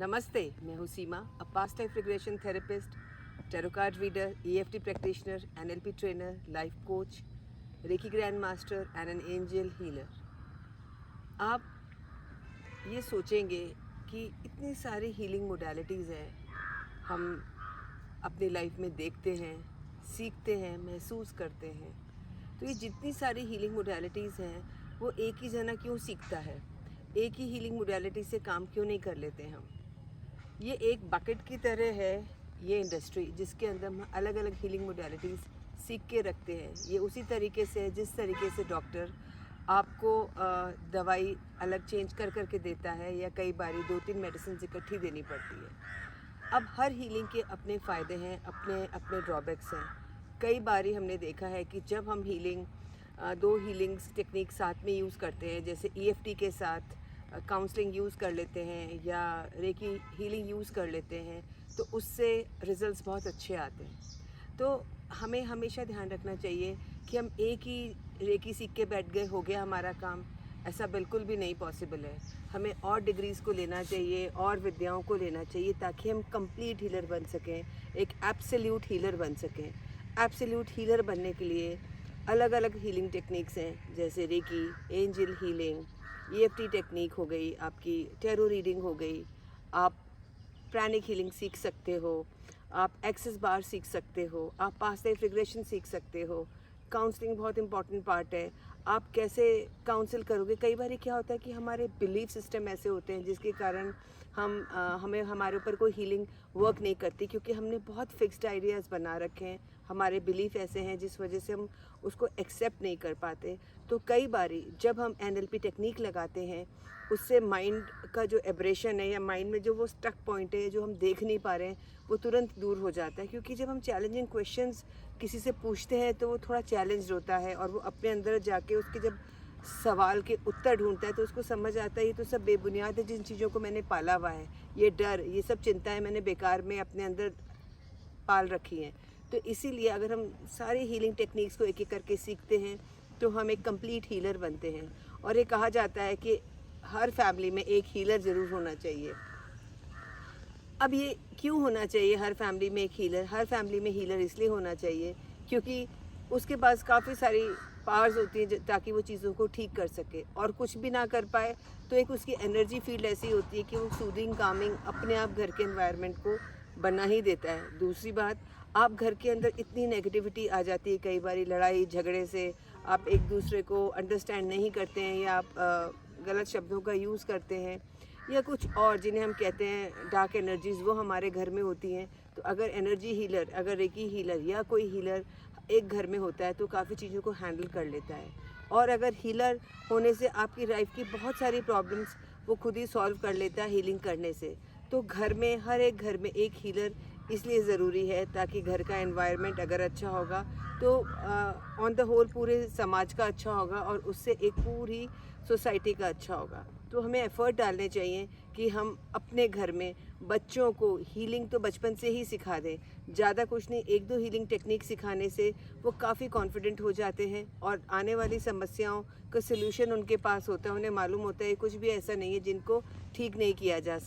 नमस्ते, मैं हूँ Seema, a past life regression therapist, tarot card reader, EFT practitioner, NLP trainer, life coach, reiki grand master and an angel healer. आप ये सोचेंगे कि इतनी सारी हीलिंग मोडालिटीज़ हैं, हम अपनी लाइफ में देखते हैं, सीखते हैं, महसूस करते हैं। तो ये जितनी सारी हीलिंग मोडालिटीज़ हैं, वो एक ही जना क्यों सीखता है? एक ही हीलिंग मोडालिटी से काम क्यों नहीं कर लेते हम? ये एक बकेट की तरह है ये इंडस्ट्री, जिसके अंदर हम अलग अलग हीलिंग मोडालिटीज़ सीख के रखते हैं। ये उसी तरीके से है जिस तरीके से डॉक्टर आपको दवाई अलग चेंज कर करके देता है, या कई बारी 2-3 मेडिसिन इकट्ठी देनी पड़ती है। अब हर हीलिंग के अपने फ़ायदे हैं, अपने अपने ड्रॉबैक्स हैं। कई बारी हमने देखा है कि जब हम दो हीलिंग्स टेक्निक साथ में यूज़ करते हैं, जैसे EFT के साथ काउंसलिंग यूज़ कर लेते हैं या रेकी हीलिंग यूज़ कर लेते हैं, तो उससे रिज़ल्ट्स बहुत अच्छे आते हैं। तो हमें हमेशा ध्यान रखना चाहिए कि हम एक ही रेकी सीख के बैठ गए, हो गया हमारा काम, ऐसा बिल्कुल भी नहीं पॉसिबल है। हमें और डिग्रीज़ को लेना चाहिए और विद्याओं को लेना चाहिए, ताकि हम कंप्लीट हीलर बन सकें, एक एब्सोल्यूट हीलर बन सकें। एब्सोल्यूट हीलर बनने के लिए अलग अलग हीलिंग टेक्निक्स हैं, जैसे reiki, angel healing, EFT technique हो गई, आपकी टैरो रीडिंग हो गई, आप प्राणिक हीलिंग सीख सकते हो, आप एक्सेस बार सीख सकते हो, आप पास्ट लाइफ रिग्रेशन सीख सकते हो। काउंसलिंग बहुत इंपॉर्टेंट पार्ट है। आप कैसे काउंसिल करोगे? कई बार क्या होता है कि हमारे बिलीफ सिस्टम ऐसे होते हैं जिसके कारण हमें हमारे ऊपर कोई हीलिंग वर्क नहीं करती, क्योंकि हमने बहुत फिक्स्ड आइडियाज़ बना रखे हैं। हमारे बिलीफ ऐसे हैं जिस वजह से हम उसको एक्सेप्ट नहीं कर पाते। तो कई बारी जब हम NLP टेक्निक लगाते हैं, उससे माइंड का जो एब्रेशन है, या माइंड में जो वो स्टक पॉइंट है जो हम देख नहीं पा रहे हैं, वो तुरंत दूर हो जाता है। क्योंकि जब हम चैलेंजिंग क्वेश्चंस किसी से पूछते हैं तो वो थोड़ा चैलेंज होता है, और वो अपने अंदर जाके उसके जब सवाल के उत्तर ढूंढता है तो उसको समझ आता है ये तो सब बेबुनियाद है, जिन चीज़ों को मैंने पाला हुआ है, ये डर, ये सब चिंताएं मैंने बेकार में अपने अंदर पाल रखी हैं। तो इसीलिए अगर हम सारी हीलिंग टेक्निक्स को एक एक करके सीखते हैं तो हम एक कंप्लीट हीलर बनते हैं। और ये कहा जाता है कि हर फैमिली में एक हीलर ज़रूर होना चाहिए। अब ये क्यों होना चाहिए हर फैमिली में एक हीलर? हर फैमिली में हीलर इसलिए होना चाहिए क्योंकि उसके पास काफ़ी सारी पावर्स होती हैं ताकि वो चीज़ों को ठीक कर सके, और कुछ भी ना कर पाए तो एक उसकी एनर्जी फील्ड ऐसी होती है कि वो सूदिंग कामिंग अपने आप घर के एनवायरनमेंट को बना ही देता है। दूसरी बात, आप घर के अंदर इतनी नेगेटिविटी आ जाती है, कई बारी लड़ाई झगड़े से आप एक दूसरे को अंडरस्टैंड नहीं करते हैं, या आप गलत शब्दों का यूज़ करते हैं, या कुछ और जिन्हें हम कहते हैं डार्क एनर्जीज़, वो हमारे घर में होती हैं। तो अगर एनर्जी हीलर, अगर रेकी हीलर या कोई हीलर एक घर में होता है तो काफ़ी चीज़ों को हैंडल कर लेता है। और अगर हीलर होने से आपकी लाइफ की बहुत सारी प्रॉब्लम्स वो खुद ही सॉल्व कर लेता है हीलिंग करने से। तो घर में, हर एक घर में एक हीलर इसलिए ज़रूरी है ताकि घर का एनवायरनमेंट अगर अच्छा होगा तो ऑन द होल पूरे समाज का अच्छा होगा, और उससे एक पूरी सोसाइटी का अच्छा होगा। तो हमें एफ़र्ट डालने चाहिए कि हम अपने घर में बच्चों को हीलिंग तो बचपन से ही सिखा दें। ज़्यादा कुछ नहीं, 1-2 हीलिंग टेक्निक सिखाने से वो काफ़ी कॉन्फिडेंट हो जाते हैं, और आने वाली समस्याओं का सल्यूशन उनके पास होता है। उन्हें मालूम होता है कुछ भी ऐसा नहीं है जिनको ठीक नहीं किया जा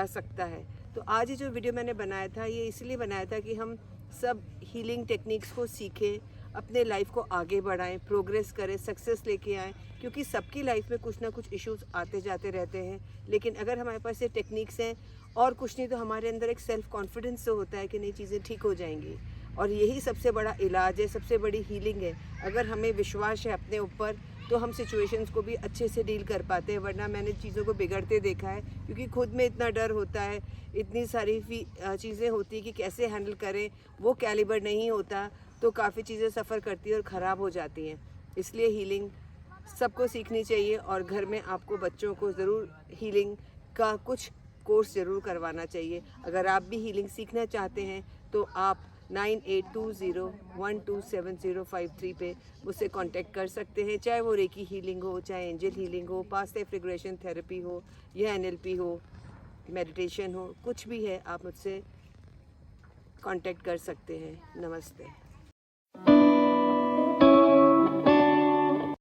सकता है। तो आज ये जो वीडियो मैंने बनाया था, ये इसलिए बनाया था कि हम सब हीलिंग टेक्निक्स को सीखें, अपने लाइफ को आगे बढ़ाएं, प्रोग्रेस करें, सक्सेस लेके आएँ। क्योंकि सबकी लाइफ में कुछ ना कुछ इश्यूज आते जाते रहते हैं, लेकिन अगर हमारे पास ये टेक्निक्स हैं और कुछ नहीं, तो हमारे अंदर एक सेल्फ कॉन्फिडेंस तो होता है कि नई चीज़ें ठीक हो जाएंगी। और यही सबसे बड़ा इलाज है, सबसे बड़ी हीलिंग है। अगर हमें विश्वास है अपने ऊपर तो हम सिचुएशंस को भी अच्छे से डील कर पाते हैं, वरना मैंने चीज़ों को बिगड़ते देखा है, क्योंकि खुद में इतना डर होता है, इतनी सारी चीज़ें होती है कि कैसे हैंडल करें, वो कैलिबर नहीं होता, तो काफ़ी चीज़ें सफ़र करती हैं और ख़राब हो जाती हैं। इसलिए हीलिंग सबको सीखनी चाहिए, और घर में आपको बच्चों को ज़रूर हीलिंग का कुछ कोर्स ज़रूर करवाना चाहिए। अगर आप भी हीलिंग सीखना चाहते हैं तो आप 9820127053 पे मुझसे कांटेक्ट कर सकते हैं। चाहे वो रेकी हीलिंग हो, चाहे एंजल हीलिंग हो, पास्ट लाइफ रिग्रेशन थेरेपी हो, या NLP हो, मेडिटेशन हो, कुछ भी है, आप मुझसे कांटेक्ट कर सकते हैं। नमस्ते।